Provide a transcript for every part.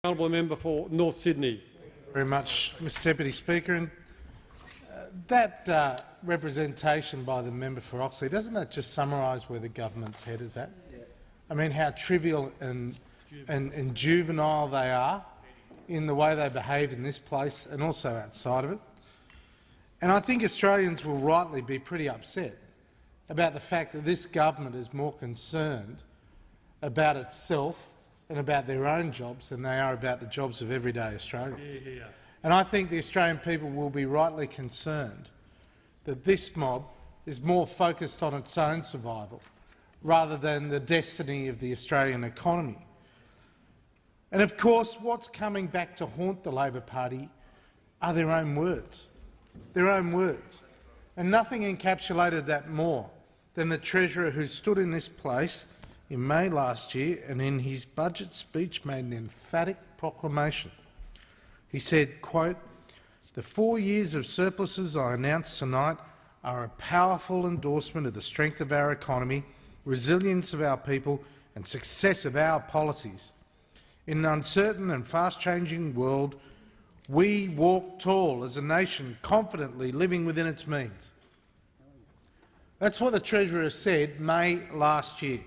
Honourable member for North Sydney. Very much, Mr Deputy Speaker. And that representation by the member for Oxley, doesn't that just summarise where the government's head is at? I mean, how trivial and juvenile they are in the way they behave in this place and also outside of it. And I think Australians will rightly be pretty upset about the fact that this government is more concerned about itself and about their own jobs than they are about the jobs of everyday Australians. And I think the Australian people will be rightly concerned that this mob is more focused on its own survival rather than the destiny of the Australian economy. And of course, what's coming back to haunt the Labor Party are their own words. Their own words. And nothing encapsulated that more than the Treasurer who stood in this place in May last year and in his budget speech made an emphatic proclamation. He said, quote, "The 4 years of surpluses I announced tonight are a powerful endorsement of the strength of our economy, resilience of our people and success of our policies. In an uncertain and fast-changing world, we walk tall as a nation confidently living within its means." That's what the Treasurer said May last year.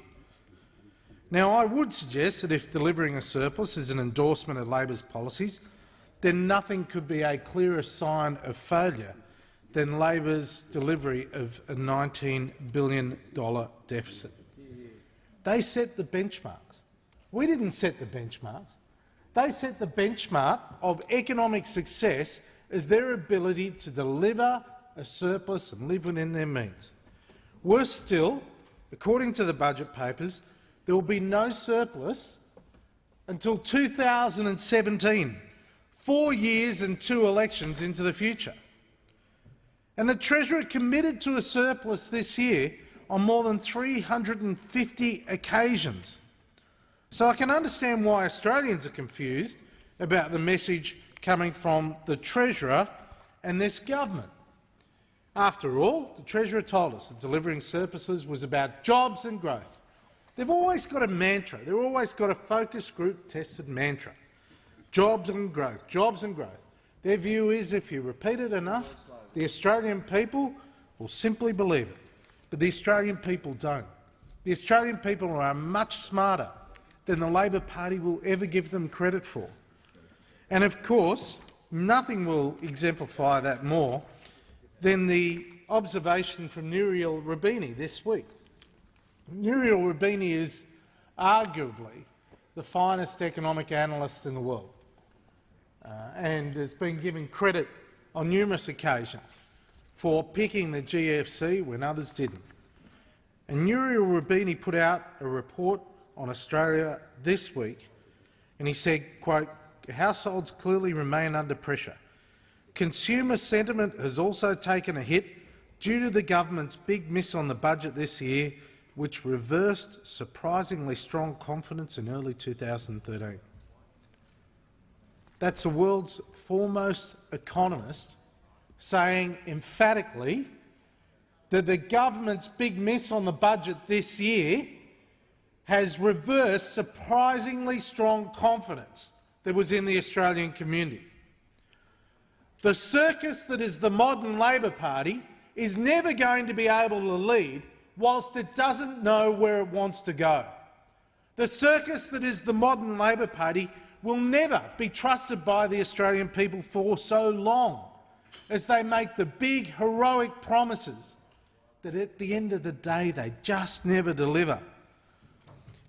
Now, I would suggest that if delivering a surplus is an endorsement of Labor's policies, then nothing could be a clearer sign of failure than Labor's delivery of a $19 billion deficit. They set the benchmarks. We didn't set the benchmarks. They set the benchmark of economic success as their ability to deliver a surplus and live within their means. Worse still, according to the budget papers, there will be no surplus until 2017, 4 years and 2 elections into the future. And the Treasurer committed to a surplus this year on more than 350 occasions. So I can understand why Australians are confused about the message coming from the Treasurer and this government. After all, the Treasurer told us that delivering surpluses was about jobs and growth. They've always got a mantra. They've always got a focus group-tested mantra. Jobs and growth, jobs and growth. Their view is if you repeat it enough, the Australian people will simply believe it. But the Australian people don't. The Australian people are much smarter than the Labor Party will ever give them credit for. And of course, nothing will exemplify that more than the observation from Nouriel Roubini this week. Nouriel Roubini is arguably the finest economic analyst in the world and has been given credit on numerous occasions for picking the GFC when others didn't. And Nouriel Roubini put out a report on Australia this week, and he said, quote, "Households clearly remain under pressure. Consumer sentiment has also taken a hit due to the government's big miss on the budget this year, which reversed surprisingly strong confidence in early 2013. That's the world's foremost economist saying emphatically that the government's big miss on the budget this year has reversed surprisingly strong confidence that was in the Australian community. The circus that is the modern Labor Party is never going to be able to lead whilst it doesn't know where it wants to go. The circus that is the modern Labor Party will never be trusted by the Australian people for so long as they make the big, heroic promises that at the end of the day they just never deliver.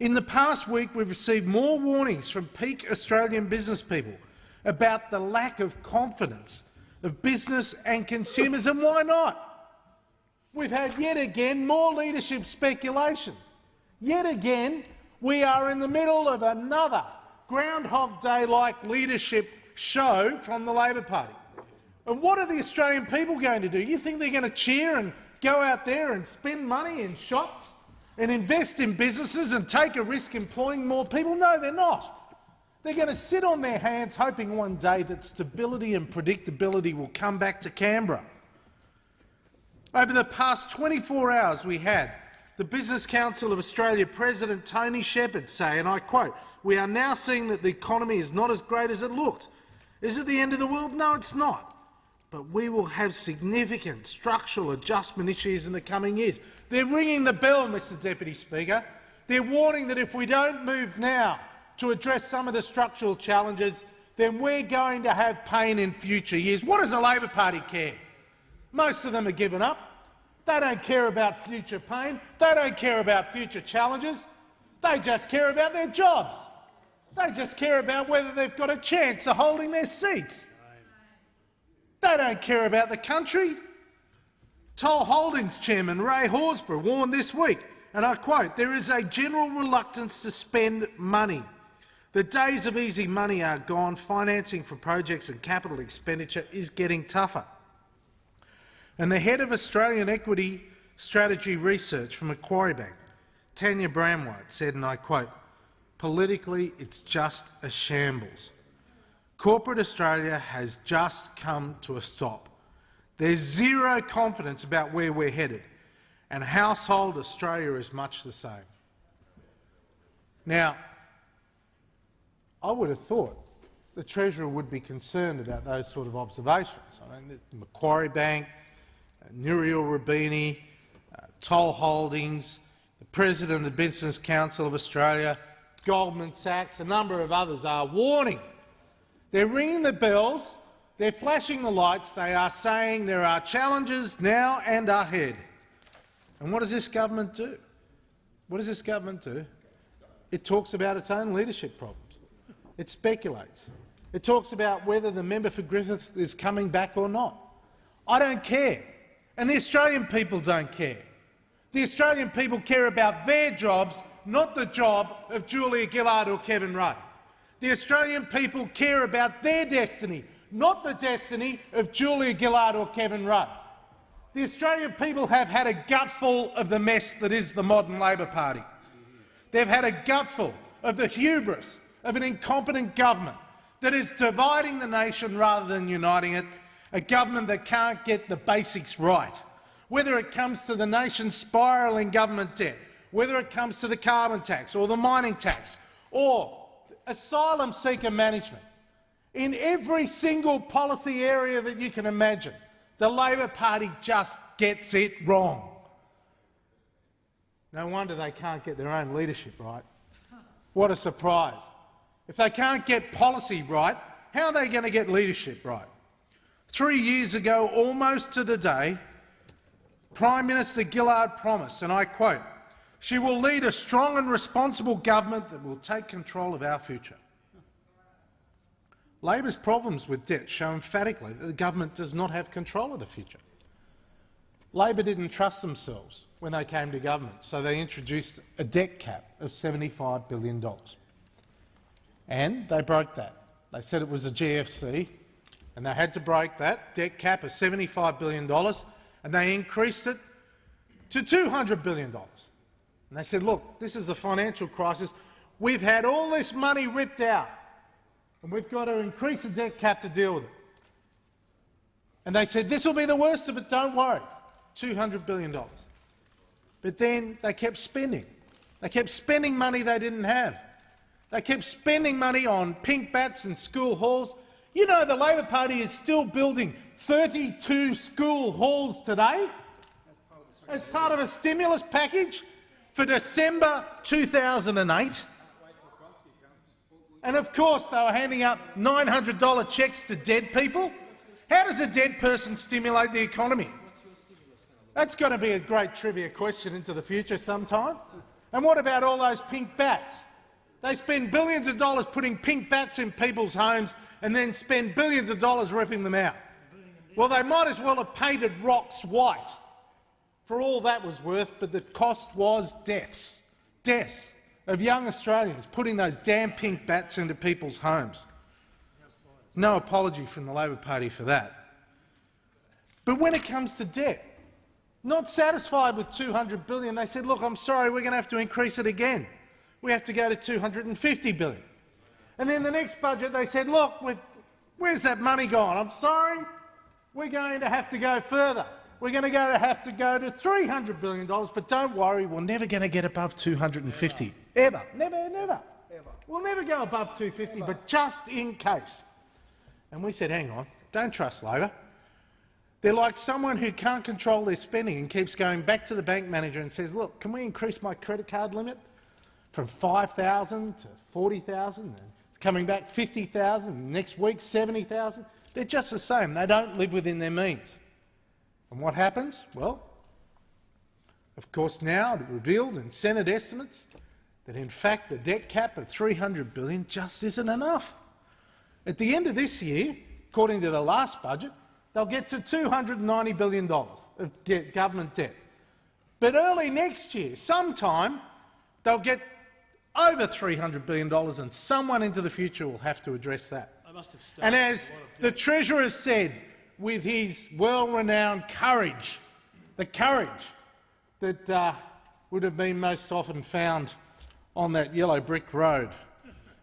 In the past week, we've received more warnings from peak Australian business people about the lack of confidence of business and consumers, and why not? We've had yet again more leadership speculation. Yet again, we are in the middle of another Groundhog Day-like leadership show from the Labor Party. And what are the Australian people going to do? You think they're going to cheer and go out there and spend money in shops and invest in businesses and take a risk employing more people? No, they're not. They're going to sit on their hands hoping one day that stability and predictability will come back to Canberra. Over the past 24 hours we had the Business Council of Australia President Tony Shepherd say, and I quote, We are now seeing that the economy is not as great as it looked. Is it the end of the world? No, it's not. But we will have significant structural adjustment issues in the coming years. They're ringing the bell, Mr Deputy Speaker. They're warning that if we don't move now to address some of the structural challenges, then we're going to have pain in future years. What does the Labor Party care? Most of them are given up. They don't care about future pain. They don't care about future challenges. They just care about their jobs. They just care about whether they've got a chance of holding their seats. They don't care about the country. Toll Holdings Chairman Ray Horsburgh warned this week, and I quote, "There is a general reluctance to spend money. The days of easy money are gone. Financing for projects and capital expenditure is getting tougher." And the head of Australian Equity Strategy Research from Macquarie Bank, Tanya Bramwhite, said, and I quote, "Politically, it's just a shambles. Corporate Australia has just come to a stop. There's zero confidence about where we're headed, and household Australia is much the same." Now, I would have thought the Treasurer would be concerned about those sort of observations. I mean, Macquarie Bank, Nouriel Roubini, Toll Holdings, the President of the Business Council of Australia, Goldman Sachs, a number of others are warning. They're ringing the bells, they're flashing the lights, they are saying there are challenges now and ahead. And what does this government do? What does this government do? It talks about its own leadership problems. It speculates. It talks about whether the member for Griffith is coming back or not. I don't care, and the Australian people don't care. The Australian people care about their jobs, not the job of Julia Gillard or Kevin Rudd. The Australian people care about their destiny, not the destiny of Julia Gillard or Kevin Rudd. The Australian people have had a gutful of the mess that is the modern Labor Party. They've had a gutful of the hubris of an incompetent government that is dividing the nation rather than uniting it, a government that can't get the basics right, whether it comes to the nation's spiralling government debt, whether it comes to the carbon tax or the mining tax or asylum seeker management. In every single policy area that you can imagine, the Labor Party just gets it wrong. No wonder they can't get their own leadership right. What a surprise. If they can't get policy right, how are they going to get leadership right? 3 years ago, almost to the day, Prime Minister Gillard promised, and I quote, "She will lead a strong and responsible government that will take control of our future." Labor's problems with debt show emphatically that the government does not have control of the future. Labor didn't trust themselves when they came to government, so they introduced a debt cap of $75 billion. And they broke that. They said it was a GFC, and they had to break that debt cap of $75 billion, and they increased it to $200 billion. And they said, look, this is the financial crisis. We've had all this money ripped out, and we've got to increase the debt cap to deal with it. And they said, this will be the worst of it, don't worry, $200 billion. But then they kept spending. They kept spending money they didn't have. They kept spending money on pink bats and school halls. You know the Labor Party is still building 32 school halls today as part of a stimulus package for December 2008. And of course they were handing out $900 cheques to dead people. How does a dead person stimulate the economy? That's going to be a great trivia question into the future sometime. And what about all those pink bats? They spend billions of dollars putting pink bats in people's homes and then spend billions of dollars ripping them out. Well, they might as well have painted rocks white for all that was worth, but the cost was deaths. Deaths of young Australians putting those damn pink bats into people's homes. No apology from the Labor Party for that. But when it comes to debt, not satisfied with $200 billion, they said, look, I'm sorry, we're going to have to increase it again. We have to go to $250 billion. And then the next budget they said, look, where's that money gone? I'm sorry, we're going to have to go further. We're going to have to go to $300 billion, but don't worry, we're never going to get above $250. Ever. Never, never, We'll never go above 250, but just in case. And we said, hang on, don't trust Labor. They're like someone who can't control their spending and keeps going back to the bank manager and says, look, can we increase my credit card limit from 5,000 to 40,000, and coming back 50,000, next week 70,000? They're just the same. They don't live within their means. And what happens? Well, of course now it revealed in Senate estimates that in fact the debt cap of $300 billion just isn't enough. At the end of this year, according to the last budget, they'll get to $290 billion of government debt. But early next year, sometime, they'll get over $300 billion, and someone into the future will have to address that. And as the Treasurer said, with his well-renowned courage, the courage that would have been most often found on that yellow brick road,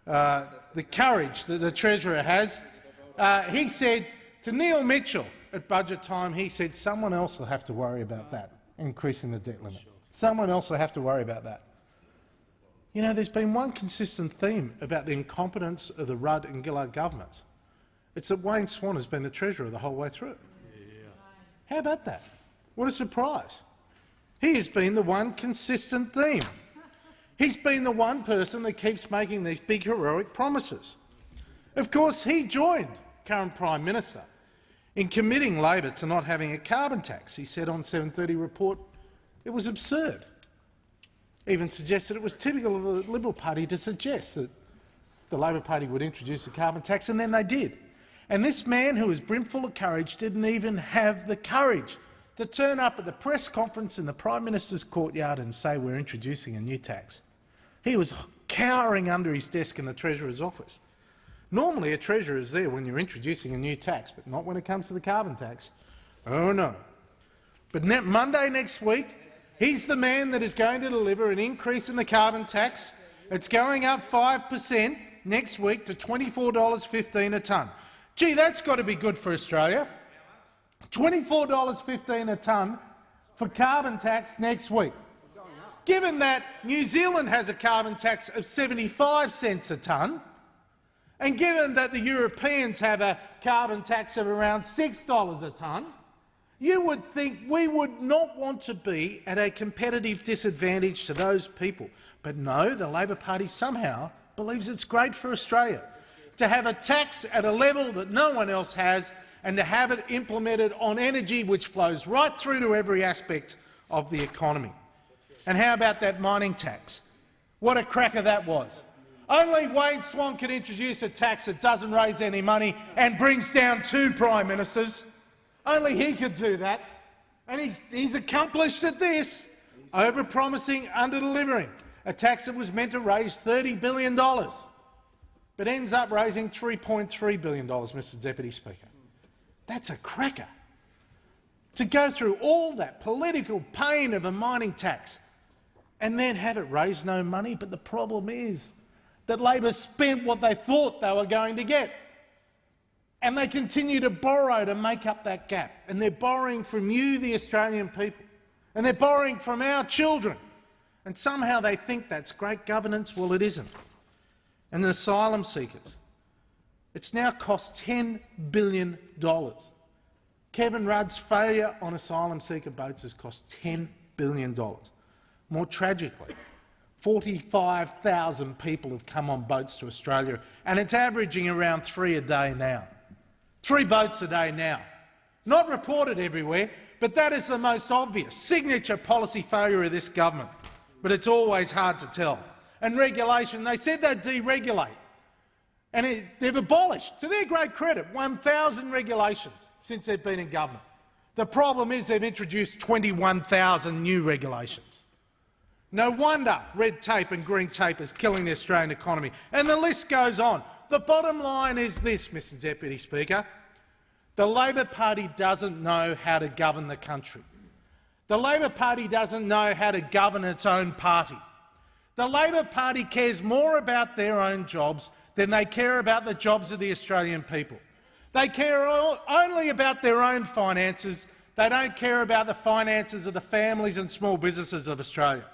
the courage that the Treasurer has, he said to Neil Mitchell at budget time, he said someone else will have to worry about that, increasing the debt limit. Someone else will have to worry about that. You know, there's been one consistent theme about the incompetence of the Rudd and Gillard governments. It's that Wayne Swan has been the Treasurer the whole way through. How about that? What a surprise. He has been the one consistent theme. He's been the one person that keeps making these big heroic promises. Of course, he joined current Prime Minister in committing Labor to not having a carbon tax. He said on 7:30 report it was absurd. Even suggested it was typical of the Liberal Party to suggest that the Labor Party would introduce a carbon tax, and then they did. And this man, who was brimful of courage, didn't even have the courage to turn up at the press conference in the Prime Minister's courtyard and say we're introducing a new tax. He was cowering under his desk in the Treasurer's office. Normally a Treasurer is there when you're introducing a new tax, but not when it comes to the carbon tax. Oh no. But Monday next week, he's the man that is going to deliver an increase in the carbon tax. It's going up 5% next week to $24.15 a tonne. Gee, that's got to be good for Australia. $24.15 a tonne for carbon tax next week. Given that New Zealand has a carbon tax of 75 cents a tonne, and given that the Europeans have a carbon tax of around $6 a tonne, you would think we would not want to be at a competitive disadvantage to those people. But no, the Labor Party somehow believes it's great for Australia to have a tax at a level that no one else has, and to have it implemented on energy which flows right through to every aspect of the economy. And how about that mining tax? What a cracker that was. Only Wayne Swan can introduce a tax that doesn't raise any money and brings down 2 Prime Ministers. Only he could do that. And he's accomplished at this, over-promising, under-delivering. A tax that was meant to raise $30 billion, but ends up raising $3.3 billion, Mr Deputy Speaker. That's a cracker. To go through all that political pain of a mining tax and then have it raise no money. But the problem is that Labor spent what they thought they were going to get, and they continue to borrow to make up that gap. And they're borrowing from you, the Australian people, and they're borrowing from our children. And somehow they think that's great governance. Well, it isn't. And the asylum seekers, it's now cost $10 billion. Kevin Rudd's failure on asylum seeker boats has cost $10 billion. More tragically, 45,000 people have come on boats to Australia, and it's averaging around 3 a day now. 3 boats a day now. Not reported everywhere, but that is the most obvious signature policy failure of this government. But it's always hard to tell. And regulation, they said they'd deregulate, and they've abolished, to their great credit, 1,000 regulations since they've been in government. The problem is they've introduced 21,000 new regulations. No wonder red tape and green tape is killing the Australian economy, and the list goes on. The bottom line is this, Mr Deputy Speaker. The Labor Party doesn't know how to govern the country. The Labor Party doesn't know how to govern its own party. The Labor Party cares more about their own jobs than they care about the jobs of the Australian people. They care only about their own finances. They don't care about the finances of the families and small businesses of Australia.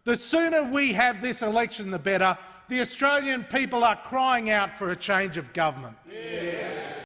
The sooner we have this election, the better. The Australian people are crying out for a change of government.